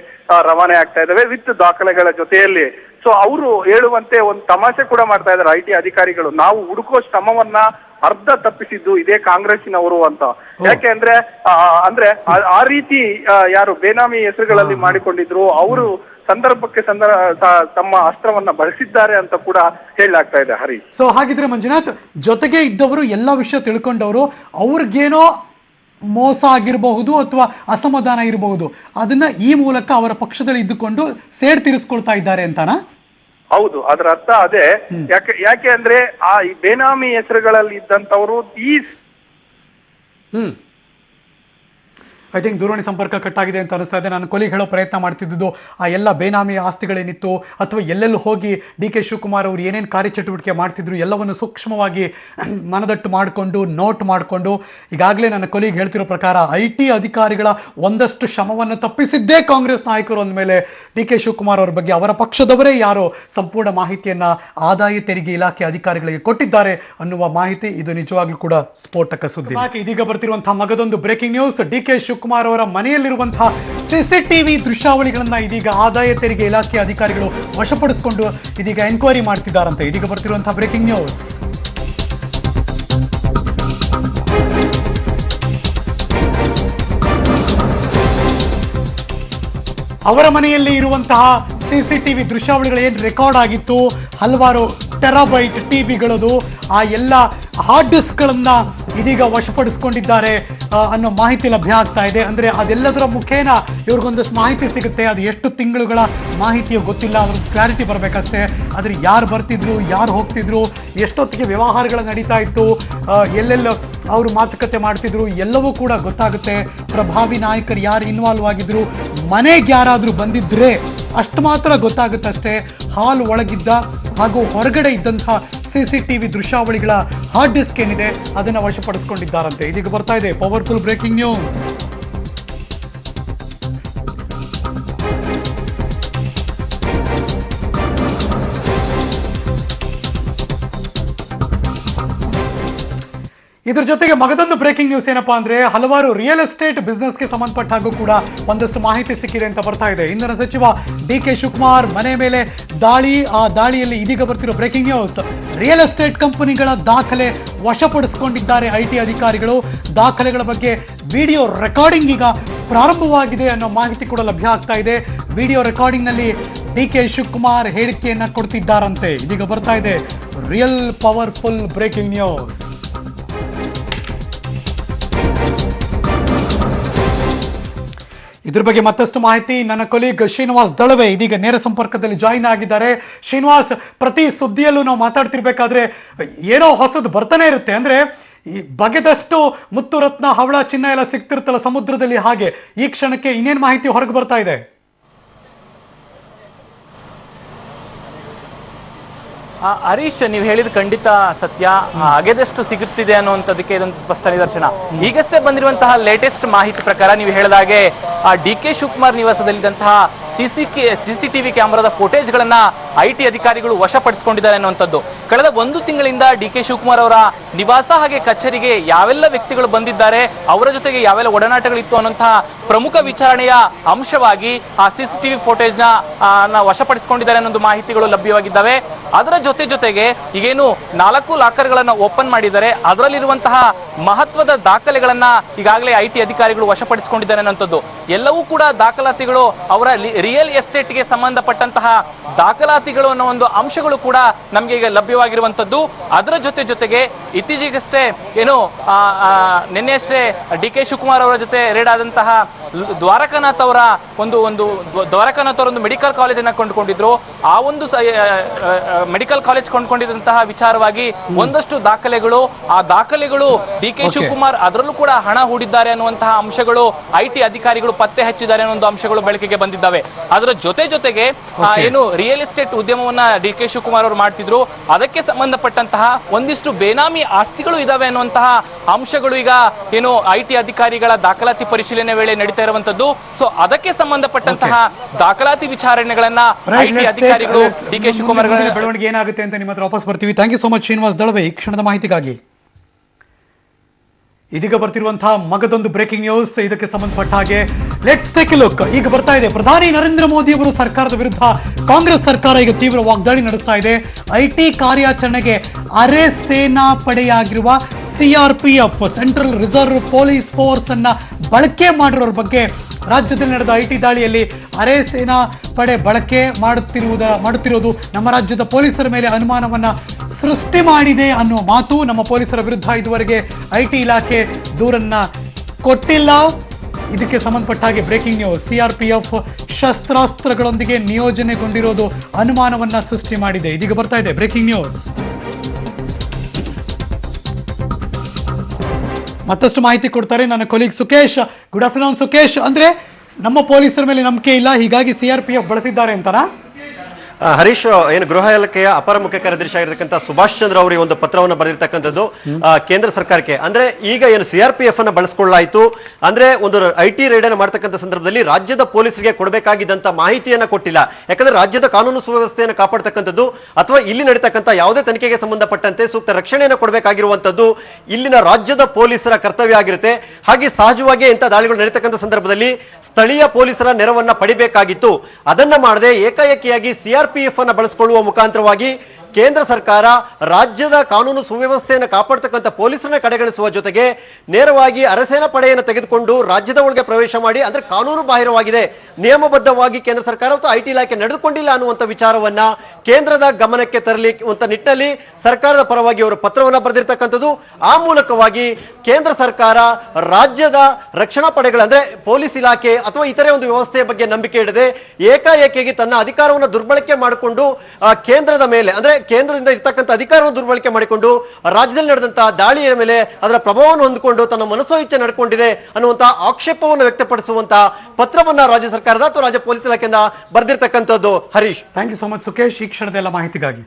ರವಾನೆ ಆಗ್ತಾ ಇದಾವೆ ವಿತ್ ದಾಖಲೆಗಳ ಜೊತೆಯಲ್ಲಿ. ಸೊ ಅವರು ಹೇಳುವಂತೆ ಒಂದು ತಮಾಷೆ ಕೂಡ ಮಾಡ್ತಾ ಇದ್ದಾರೆ ಐಟಿ ಅಧಿಕಾರಿಗಳು, ನಾವು ಹುಡುಕೋ ಶ್ರಮವನ್ನ ಅರ್ಧ ತಪ್ಪಿಸಿದ್ದು ಇದೇ ಕಾಂಗ್ರೆಸ್ಸಿನವರು ಅಂತ. ಯಾಕೆ ಅಂದ್ರೆ ಆ ರೀತಿ ಯಾರು ಬೇನಾಮಿ ಹೆಸರುಗಳಲ್ಲಿ ಮಾಡಿಕೊಂಡಿದ್ರು ಅವರು ಸಂದರ್ಭಕ್ಕೆ ತಮ್ಮ ಅಸ್ತ್ರವನ್ನ ಬಳಸಿದ್ದಾರೆ ಅಂತ ಕೂಡ ಹೇಳಲಾಗ್ತಾ ಇದೆ ಹರಿ. ಸೊ ಹಾಗಿದ್ರೆ ಮಂಜುನಾಥ್, ಜೊತೆಗೆ ಇದ್ದವರು ಎಲ್ಲ ವಿಷಯ ತಿಳ್ಕೊಂಡವರು ಅವ್ರಿಗೇನೋ ಮೋಸ ಆಗಿರಬಹುದು ಅಥವಾ ಅಸಮಾಧಾನ ಇರಬಹುದು, ಅದನ್ನ ಈ ಮೂಲಕ ಅವರ ಪಕ್ಷದಲ್ಲಿ ಇದ್ದುಕೊಂಡು ಸೇಡ್ ತೀರಿಸ್ಕೊಳ್ತಾ ಇದ್ದಾರೆ ಅಂತಾನಾ? ಹೌದು, ಅದರ ಅರ್ಥ ಅದೇ. ಯಾಕೆ ಅಂದ್ರೆ ಆ ಈ ಬೇನಾಮಿ ಹೆಸರುಗಳಲ್ಲಿ ಇದ್ದಂತವರು ಐ ಥಿಂಕ್ ದೂರವಾಣಿ ಸಂಪರ್ಕ ಕಟ್ಟಾಗಿದೆ ಅಂತ ಅನಿಸ್ತಾ ಇದೆ. ನಾನು ಕೊಲಿಗೆ ಹೇಳೋ ಪ್ರಯತ್ನ ಮಾಡ್ತಿದ್ದು ಆ ಎಲ್ಲ ಬೇನಾಮಿ ಆಸ್ತಿಗಳೇನಿತ್ತು ಅಥವಾ ಎಲ್ಲೆಲ್ಲೂ ಹೋಗಿ ಡಿ ಕೆ ಶಿವಕುಮಾರ್ ಅವರು ಏನೇನು ಕಾರ್ಯಚಟುವಟಿಕೆ ಮಾಡ್ತಿದ್ರು ಎಲ್ಲವನ್ನು ಸೂಕ್ಷ್ಮವಾಗಿ ಮನದಟ್ಟು ಮಾಡಿಕೊಂಡು ನೋಟ್ ಮಾಡಿಕೊಂಡು, ಈಗಾಗಲೇ ನನ್ನ ಕೊಲಿಗೆ ಹೇಳ್ತಿರೋ ಪ್ರಕಾರ ಐಟಿ ಅಧಿಕಾರಿಗಳ ಒಂದಷ್ಟು ಶ್ರಮವನ್ನು ತಪ್ಪಿಸಿದ್ದೇ ಕಾಂಗ್ರೆಸ್ ನಾಯಕರು ಅಂದಮೇಲೆ ಡಿ ಕೆ ಶಿವಕುಮಾರ್ ಅವರ ಬಗ್ಗೆ ಅವರ ಪಕ್ಷದವರೇ ಯಾರೋ ಸಂಪೂರ್ಣ ಮಾಹಿತಿಯನ್ನು ಆದಾಯ ತೆರಿಗೆ ಇಲಾಖೆ ಅಧಿಕಾರಿಗಳಿಗೆ ಕೊಟ್ಟಿದ್ದಾರೆ ಅನ್ನುವ ಮಾಹಿತಿ ಇದು ನಿಜವಾಗ್ಲೂ ಕೂಡ ಸ್ಫೋಟಕ ಸುದ್ದಿ. ಇದೀಗ ಬರ್ತಿರುವಂತಹ ಮಗದೊಂದು breaking news. D K Shivakumar Shivakumar ಅವರ ಮನೆಯಲ್ಲಿರುವಂತಹ ಸಿಸಿಟಿವಿ ದೃಶ್ಯಾವಳಿಗಳನ್ನ ಇದೀಗ ಆದಾಯ ತೆರಿಗೆ ಇಲಾಖೆ ಅಧಿಕಾರಿಗಳು ವಶಪಡಿಸಿಕೊಂಡು ಇದೀಗ ಎನ್ಕ್ವೈರಿ ಮಾಡ್ತಿದ್ದಾರಂತೆ. ಇದೀಗ ಬರ್ತಿರುವಂತಹ ಬ್ರೇಕಿಂಗ್ ನ್ಯೂಸ್. ಅವರ ಮನೆಯಲ್ಲಿ ಇರುವಂತಹ ಸಿಸಿಟಿವಿ ದೃಶ್ಯಾವಳಿಗಳು ಏನು ರೆಕಾರ್ಡ್ ಆಗಿತ್ತು, ಹಲವಾರು ಟೆರಾಬೈಟ್ ಟಿಬಿಗಳದು, ಆ ಎಲ್ಲ ಹಾರ್ಡ್ ಡಿಸ್ಕ್ಗಳನ್ನ ಇದೀಗ ವಶಪಡಿಸ್ಕೊಂಡಿದ್ದಾರೆ ಅನ್ನೋ ಮಾಹಿತಿ ಲಭ್ಯ ಆಗ್ತಾ ಇದೆ. ಅಂದ್ರೆ ಅದೆಲ್ಲದರ ಮುಖೇನ ಇವ್ರಿಗೊಂದಷ್ಟು ಮಾಹಿತಿ ಸಿಗುತ್ತೆ. ಅದು ಎಷ್ಟು ತಿಂಗಳುಗಳ ಮಾಹಿತಿಯೋ ಗೊತ್ತಿಲ್ಲ, ಅದ್ರ ಕ್ಲಾರಿಟಿ ಬರಬೇಕಷ್ಟೇ. ಆದ್ರೆ ಯಾರು ಬರ್ತಿದ್ರು, ಯಾರು ಹೋಗ್ತಿದ್ರು, ಎಷ್ಟೊತ್ತಿಗೆ ವ್ಯವಹಾರಗಳು ನಡೀತಾ ಇತ್ತು, ಎಲ್ಲೆಲ್ಲ ಅವರು ಮಾತುಕತೆ ಮಾಡ್ತಿದ್ರು, ಎಲ್ಲವೂ ಕೂಡ ಗೊತ್ತಾಗುತ್ತೆ. ಪ್ರಭಾವಿ ನಾಯಕರು ಯಾರು ಇನ್ವಾಲ್ವ್ ಆಗಿದ್ರು, ಮನೆಗೆ ಯಾರಾದರೂ ಬಂದಿದ್ರೆ ಅಷ್ಟು ಮಾತ್ರ ಗೊತ್ತಾಗುತ್ತಷ್ಟೇ. ಹಾಲ್ ಒಳಗಿದ್ದ ಹಾಗೂ ಹೊರಗಡೆ ಇದ್ದಂತಹ ಸಿಸಿಟಿವಿ ದೃಶ್ಯಾವಳಿಗಳ ಹಾರ್ಡ್ ಡಿಸ್ಕ್ ಏನಿದೆ ಅದನ್ನು ವಶಪಡಿಸಿಕೊಂಡಿದ್ದಾರಂತೆ. ಇದೀಗ ಬರ್ತಾ ಇದೆ ಪವರ್ಫುಲ್ ಬ್ರೇಕಿಂಗ್ ನ್ಯೂಸ್. ಇದ್ರ ಜೊತೆಗೆ ಮಗದೊಂದು ಬ್ರೇಕಿಂಗ್ ನ್ಯೂಸ್ ಏನಪ್ಪಾ ಅಂದ್ರೆ, ಹಲವಾರು ರಿಯಲ್ ಎಸ್ಟೇಟ್ ಬಿಸ್ನೆಸ್ಗೆ ಸಂಬಂಧಪಟ್ಟ ಹಾಗೂ ಕೂಡ ಒಂದಷ್ಟು ಮಾಹಿತಿ ಸಿಕ್ಕಿದೆ ಅಂತ ಬರ್ತಾ ಇದೆ. ಇಂಧನ ಸಚಿವ ಡಿ.ಕೆ. ಶಿವಕುಮಾರ್ ಮನೆ ಮೇಲೆ ದಾಳಿ, ಆ ದಾಳಿಯಲ್ಲಿ ಇದೀಗ ಬರ್ತಿರೋ ಬ್ರೇಕಿಂಗ್ ನ್ಯೂಸ್, ರಿಯಲ್ ಎಸ್ಟೇಟ್ ಕಂಪನಿಗಳ ದಾಖಲೆ ವಶಪಡಿಸಿಕೊಂಡಿದ್ದಾರೆ ಐಟಿ ಅಧಿಕಾರಿಗಳು. ದಾಖಲೆಗಳ ಬಗ್ಗೆ ವಿಡಿಯೋ ರೆಕಾರ್ಡಿಂಗ್ ಈಗ ಪ್ರಾರಂಭವಾಗಿದೆ ಅನ್ನೋ ಮಾಹಿತಿ ಕೂಡ ಲಭ್ಯ ಆಗ್ತಾ ಇದೆ. ವಿಡಿಯೋ ರೆಕಾರ್ಡಿಂಗ್ ನಲ್ಲಿ ಡಿ.ಕೆ. ಶಿವಕುಮಾರ್ ಹೇಳಿಕೆಯನ್ನ ಕೊಡ್ತಿದ್ದಾರಂತೆ. ಇದೀಗ ಬರ್ತಾ ಇದೆ ರಿಯಲ್ ಪವರ್ಫುಲ್ ಬ್ರೇಕಿಂಗ್ ನ್ಯೂಸ್. ಇದ್ರ ಬಗ್ಗೆ ಮತ್ತಷ್ಟು ಮಾಹಿತಿ ನನ್ನ ಕೊಲೀಗ್ ಶ್ರೀನಿವಾಸ್ ದಳವೆ ಇದೀಗ ನೇರ ಸಂಪರ್ಕದಲ್ಲಿ ಜಾಯಿನ್ ಆಗಿದ್ದಾರೆ. ಶ್ರೀನಿವಾಸ್, ಪ್ರತಿ ಸುದ್ದಿಯಲ್ಲೂ ನಾವು ಮಾತಾಡ್ತಿರ್ಬೇಕಾದ್ರೆ ಏನೋ ಹೊಸದು ಬರ್ತಾನೆ ಇರುತ್ತೆ. ಅಂದ್ರೆ ಈ ಬಗೆದಷ್ಟು ಮುತ್ತು ರತ್ನ ಹವಳ ಚಿನ್ನ ಎಲ್ಲ ಸಿಗ್ತಿರುತ್ತಲ್ಲ ಸಮುದ್ರದಲ್ಲಿ, ಹಾಗೆ ಈ ಕ್ಷಣಕ್ಕೆ ಇನ್ನೇನು ಮಾಹಿತಿ ಹೊರಗೆ ಬರ್ತಾ ಇದೆ? ಹರೀಶ್, ನೀವು ಹೇಳಿದ ಖಂಡಿತ ಸತ್ಯ. ಅಗೆದಷ್ಟು ಸಿಗುತ್ತಿದೆ ಅನ್ನುವಂಥದ್ದಕ್ಕೆ ಇದೊಂದು ಸ್ಪಷ್ಟ ನಿದರ್ಶನ. ಈಗಷ್ಟೇ ಬಂದಿರುವಂತಹ ಲೇಟೆಸ್ಟ್ ಮಾಹಿತಿ ಪ್ರಕಾರ ನೀವು ಹೇಳಿದಾಗೆ ಡಿ.ಕೆ. ಶಿವಕುಮಾರ್ ನಿವಾಸದಲ್ಲಿದ್ದಂತಹ ಸಿಸಿಟಿವಿ ಕ್ಯಾಮೆರಾದ ಫುಟೇಜ್ಗಳನ್ನ ಐಟಿ ಅಧಿಕಾರಿಗಳು ವಶಪಡಿಸಿಕೊಂಡಿದ್ದಾರೆ ಅನ್ನುವಂಥದ್ದು. ಕಳೆದ 1 ತಿಂಗಳಿಂದ ಡಿ.ಕೆ. ಶಿವಕುಮಾರ್ ಅವರ ನಿವಾಸ ಹಾಗೆ ಕಚೇರಿಗೆ ಯಾವೆಲ್ಲ ವ್ಯಕ್ತಿಗಳು ಬಂದಿದ್ದಾರೆ, ಅವರ ಜೊತೆಗೆ ಯಾವೆಲ್ಲ ಒಡನಾಟಗಳಿತ್ತು ಅನ್ನುವಂತಹ ಪ್ರಮುಖ ವಿಚಾರಣೆಯ ಅಂಶವಾಗಿ ಆ ಸಿಸಿಟಿವಿ ಫುಟೇಜ್ನ ವಶಪಡಿಸಿಕೊಂಡಿದ್ದಾರೆ ಅನ್ನೊಂದು ಮಾಹಿತಿಗಳು ಲಭ್ಯವಾಗಿದ್ದಾವೆ. ಅದರ ಜೊತೆಗೆ ಈಗೇನು 4 ಲಾಕರ್ಗಳನ್ನು ಓಪನ್ ಮಾಡಿದ್ದಾರೆ, ಅದರಲ್ಲಿರುವಂತಹ ಮಹತ್ವದ ದಾಖಲೆಗಳನ್ನ ಈಗಾಗಲೇ ಐಟಿ ಅಧಿಕಾರಿಗಳು ವಶಪಡಿಸಿಕೊಂಡಿದ್ದಾರೆ ಅನ್ನುವಂಥದ್ದು. ಎಲ್ಲವೂ ಕೂಡ ದಾಖಲಾತಿಗಳು, ಅವರ ರಿಯಲ್ ಎಸ್ಟೇಟ್ಗೆ ಸಂಬಂಧಪಟ್ಟಂತಹ ದಾಖಲಾತಿಗಳು ಅನ್ನೋ ಒಂದು ಅಂಶಗಳು ಕೂಡ ನಮಗೆ ಈಗ ಲಭ್ಯವಾಗಿರುವಂಥದ್ದು. ಅದರ ಜೊತೆಗೆ ಇತ್ತೀಚೆಗಷ್ಟೇ ಏನು ನಿನ್ನೆಯಷ್ಟೇ ಡಿ.ಕೆ. ಶಿವಕುಮಾರ್ ಅವರ ಜೊತೆ ರೇಡ್ ಆದಂತಹ ದ್ವಾರಕಾನಾಥ್ ಅವರ ಒಂದು ಮೆಡಿಕಲ್ ಕಾಲೇಜನ್ನು ಕೊಂಡುಕೊಂಡಿದ್ರು. ಆ ಒಂದು ಮೆಡಿಕಲ್ ಕಾಲೇಜ್ ಕೊಂಡ್ಕೊಂಡಿದ್ದಂತಹ ವಿಚಾರವಾಗಿ ಒಂದಷ್ಟು ದಾಖಲೆಗಳು, ಆ ದಾಖಲೆಗಳು ಡಿ.ಕೆ. ಶಿವಕುಮಾರ್ ಅದರಲ್ಲೂ ಕೂಡ ಹಣ ಹೂಡಿದ್ದಾರೆ ಅನ್ನುವಂತಹ ಅಂಶಗಳು ಐಟಿ ಅಧಿಕಾರಿಗಳು ಪತ್ತೆ ಹಚ್ಚಿದ್ದಾರೆ ಅನ್ನೋ ಒಂದು ಅಂಶಗಳು ಬೆಳಕಿಗೆ ಬಂದಿದ್ದಾವೆ. ಅದರ ಜೊತೆಗೆ ಏನು ರಿಯಲ್ ಎಸ್ಟೇಟ್ ಉದ್ಯಮವನ್ನ ಡಿ.ಕೆ. ಶಿವಕುಮಾರ್ ಅವರು ಮಾಡ್ತಿದ್ರು, ಅದಕ್ಕೆ ಸಂಬಂಧಪಟ್ಟಂತಹ ಒಂದಿಷ್ಟು ಬೇನಾಮಿ ಆಸ್ತಿಗಳು ಇದಾವೆ ಅನ್ನುವಂತಹ ಅಂಶಗಳು ಈಗ ಏನು ಐಟಿ ಅಧಿಕಾರಿಗಳ ದಾಖಲಾತಿ ಪರಿಶೀಲನೆ ವೇಳೆ ನಡೀತಾ ಇರುವಂತದ್ದು. ಸೊ ಅದಕ್ಕೆ ಸಂಬಂಧಪಟ್ಟಂತಹ ದಾಖಲಾತಿ ವಿಚಾರಣೆಗಳನ್ನ ಐಟಿ ಅಧಿಕಾರಿಗಳು ಡಿ.ಕೆ. ಶಿವಕುಮಾರ್ ಬೆಳವಣಿಗೆ ಏನಾಗುತ್ತೆ ಅಂತ ನಿಮ್ಮ ಹತ್ರ ವಾಪಸ್ ಬರ್ತೀವಿ. Thank you so much Srinivas Dalave ಈ ಕ್ಷಣದ ಮಾಹಿತಿಗಾಗಿ. ಇದೀಗ ಬರ್ತಿರುವಂತಹ ಮಗದೊಂದು ಬ್ರೇಕಿಂಗ್ ನ್ಯೂಸ್, ಇದಕ್ಕೆ ಸಂಬಂಧಪಟ್ಟ ಹಾಗೆ ಲೆಟ್ಸ್ ಟೇಕ್ ಎ ಲುಕ್. ಈಗ ಬರ್ತಾ ಇದೆ, ಪ್ರಧಾನಿ ನರೇಂದ್ರ ಮೋದಿ ಅವರು ಸರ್ಕಾರದ ವಿರುದ್ಧ ಕಾಂಗ್ರೆಸ್ ಸರ್ಕಾರ ಈಗ ತೀವ್ರ ವಾಗ್ದಾಳಿ ನಡೆಸ್ತಾ ಇದೆ. ಐಟಿ ಕಾರ್ಯಾಚರಣೆಗೆ ಅರೆ ಸೇನಾ ಪಡೆಯಾಗಿರುವ CRPF, central reserve police force ಅನ್ನ ಬಳಕೆ ಮಾಡಿರೋರ ಬಗ್ಗೆ ರಾಜ್ಯದಲ್ಲಿ ನಡೆದ ಐಟಿ ದಾಳಿಯಲ್ಲಿ ಅರೆ ಸೇನಾ ಪಡೆ ಬಳಕೆ ಮಾಡುತ್ತಿರೋದು ನಮ್ಮ ರಾಜ್ಯದ ಪೊಲೀಸರ ಮೇಲೆ ಅನುಮಾನವನ್ನ ಸೃಷ್ಟಿ ಮಾಡಿದೆ ಅನ್ನೋ ಮಾತು. ನಮ್ಮ ಪೊಲೀಸರ ವಿರುದ್ಧ ಇದುವರೆಗೆ ಐಟಿ ಇಲಾಖೆ ದೂರನ್ನ ಕೊಟ್ಟಿಲ್ಲ. ಇದಕ್ಕೆ ಸಂಬಂಧಪಟ್ಟ ಹಾಗೆ ಬ್ರೇಕಿಂಗ್ ನ್ಯೂಸ್, ಸಿಆರ್ಪಿಎಫ್ ಶಸ್ತ್ರಾಸ್ತ್ರಗಳೊಂದಿಗೆ ನಿಯೋಜನೆಗೊಂಡಿರೋದು ಅನುಮಾನವನ್ನ ಸೃಷ್ಟಿ ಮಾಡಿದೆ. ಇದೀಗ ಬರ್ತಾ ಇದೆ ಬ್ರೇಕಿಂಗ್ ನ್ಯೂಸ್. ಮತ್ತಷ್ಟು ಮಾಹಿತಿ ಕೊಡ್ತಾರೆ ನನ್ನ colleague Sukesh. Good afternoon Sukesh. ಅಂದ್ರೆ ನಮ್ಮ ಪೊಲೀಸರ ಮೇಲೆ ನಂಬಿಕೆ ಇಲ್ಲ, ಹೀಗಾಗಿ ಸಿಆರ್ಪಿಎಫ್ ಬಳಸಿದ್ದಾರೆ ಅಂತನಾ? ಹರೀಶ್ ಏನು ಗೃಹ ಇಲಾಖೆಯ ಅಪರ ಮುಖ್ಯ ಕಾರ್ಯದರ್ಶಿ ಆಗಿರತಕ್ಕಂಥ ಸುಭಾಷ್ ಚಂದ್ರ ಅವರಿಗೆ ಒಂದು ಪತ್ರವನ್ನು ಬರೆದಿರ್ತಕ್ಕಂಥದ್ದು ಕೇಂದ್ರ ಸರ್ಕಾರಕ್ಕೆ. ಅಂದ್ರೆ ಈಗ ಏನು CRPF ಅನ್ನ ಬಳಸ್ಕೊಳ್ಳಾಯ್ತು, ಅಂದ್ರೆ ಒಂದು IT ರೈಡ್ ಅನ್ನು ಮಾಡ್ತಕ್ಕಂಥ ಸಂದರ್ಭದಲ್ಲಿ ರಾಜ್ಯದ ಪೊಲೀಸರಿಗೆ ಕೊಡಬೇಕಾಗಿದ್ದಂತ ಮಾಹಿತಿಯನ್ನ ಕೊಟ್ಟಿಲ್ಲ. ಯಾಕಂದ್ರೆ ರಾಜ್ಯದ ಕಾನೂನು ಸುವ್ಯವಸ್ಥೆಯನ್ನು ಕಾಪಾಡ್ತಕ್ಕಂಥದ್ದು ಅಥವಾ ಇಲ್ಲಿ ನಡೀತಕ್ಕಂಥ ಯಾವುದೇ ತನಿಖೆಗೆ ಸಂಬಂಧಪಟ್ಟಂತೆ ಸೂಕ್ತ ರಕ್ಷಣೆಯನ್ನು ಕೊಡಬೇಕಾಗಿರುವಂತದ್ದು ಇಲ್ಲಿನ ರಾಜ್ಯದ ಪೊಲೀಸರ ಕರ್ತವ್ಯ ಆಗಿರುತ್ತೆ. ಹಾಗೆ ಸಹಜವಾಗಿ ಇಂಥ ದಾಳಿಗಳು ನಡೀತಕ್ಕಂಥ ಸಂದರ್ಭದಲ್ಲಿ ಸ್ಥಳೀಯ ಪೊಲೀಸರ ನೆರವನ್ನ ಪಡಿಬೇಕಾಗಿತ್ತು. ಅದನ್ನ ಮಾಡದೆ ಏಕಾಏಕಿಯಾಗಿ CRPF ಅನ್ನ ಬಳಸಿಕೊಳ್ಳುವ ಮುಖಾಂತರವಾಗಿ ಕೇಂದ್ರ ಸರ್ಕಾರ ರಾಜ್ಯದ ಕಾನೂನು ಸುವ್ಯವಸ್ಥೆಯನ್ನು ಕಾಪಾಡ್ತಕ್ಕಂಥ ಪೊಲೀಸರನ್ನ ಕಡೆಗಣಿಸುವ ಜೊತೆಗೆ ನೇರವಾಗಿ ಅರಸೇನಾ ಪಡೆಯನ್ನು ತೆಗೆದುಕೊಂಡು ರಾಜ್ಯದ ಒಳಗೆ ಪ್ರವೇಶ ಮಾಡಿ, ಅಂದ್ರೆ ಕಾನೂನು ಬಾಹಿರವಾಗಿದೆ, ನಿಯಮಬದ್ಧವಾಗಿ ಕೇಂದ್ರ ಸರ್ಕಾರ ಮತ್ತು IT ಇಲಾಖೆ ನಡೆದುಕೊಂಡಿಲ್ಲ ಅನ್ನುವಂಥ ವಿಚಾರವನ್ನ ಕೇಂದ್ರದ ಗಮನಕ್ಕೆ ತರಲಿಕ್ಕೆ ನಿಟ್ಟಿನಲ್ಲಿ ಸರ್ಕಾರದ ಪರವಾಗಿ ಅವರು ಪತ್ರವನ್ನ ಬರೆದಿರ್ತಕ್ಕಂಥದ್ದು. ಆ ಮೂಲಕವಾಗಿ ಕೇಂದ್ರ ಸರ್ಕಾರ ರಾಜ್ಯದ ರಕ್ಷಣಾ ಪಡೆಗಳ ಅಂದ್ರೆ ಪೊಲೀಸ್ ಇಲಾಖೆ ಅಥವಾ ಇತರೆ ಒಂದು ವ್ಯವಸ್ಥೆಯ ಬಗ್ಗೆ ನಂಬಿಕೆ ಇಡದೆ ಏಕಾಏಕಿಯಾಗಿ ತನ್ನ ಅಧಿಕಾರವನ್ನು ದುರ್ಬಳಕೆ ಮಾಡಿಕೊಂಡು ಕೇಂದ್ರದ ಮೇಲೆ ಅಂದ್ರೆ ಕೇಂದ್ರದಿಂದ ಇರ್ತಕ್ಕಂಥ ಅಧಿಕಾರವನ್ನು ದುರ್ಬಳಕೆ ಮಾಡಿಕೊಂಡು ರಾಜ್ಯದಲ್ಲಿ ನಡೆದಂತಹ ದಾಳಿಯ ಮೇಲೆ ಅದರ ಪ್ರಭಾವವನ್ನು ಹೊಂದಿಕೊಂಡು ತನ್ನ ಮನಸೋ ಇಚ್ಛೆ ನಡ್ಕೊಂಡಿದೆ ಅನ್ನುವಂತಹ ಆಕ್ಷೇಪವನ್ನು ವ್ಯಕ್ತಪಡಿಸುವಂತಹ ಪತ್ರವನ್ನ ರಾಜ್ಯ ಸರ್ಕಾರದ ಅಥವಾ ರಾಜ್ಯ ಪೊಲೀಸ್ ಇಲಾಖೆಯಿಂದ ಬರೆದಿರ್ತಕ್ಕಂಥದ್ದು. Harish, thank you so much Sukesh, ಈ ಕ್ಷಣದ ಎಲ್ಲ ಮಾಹಿತಿಗಾಗಿ.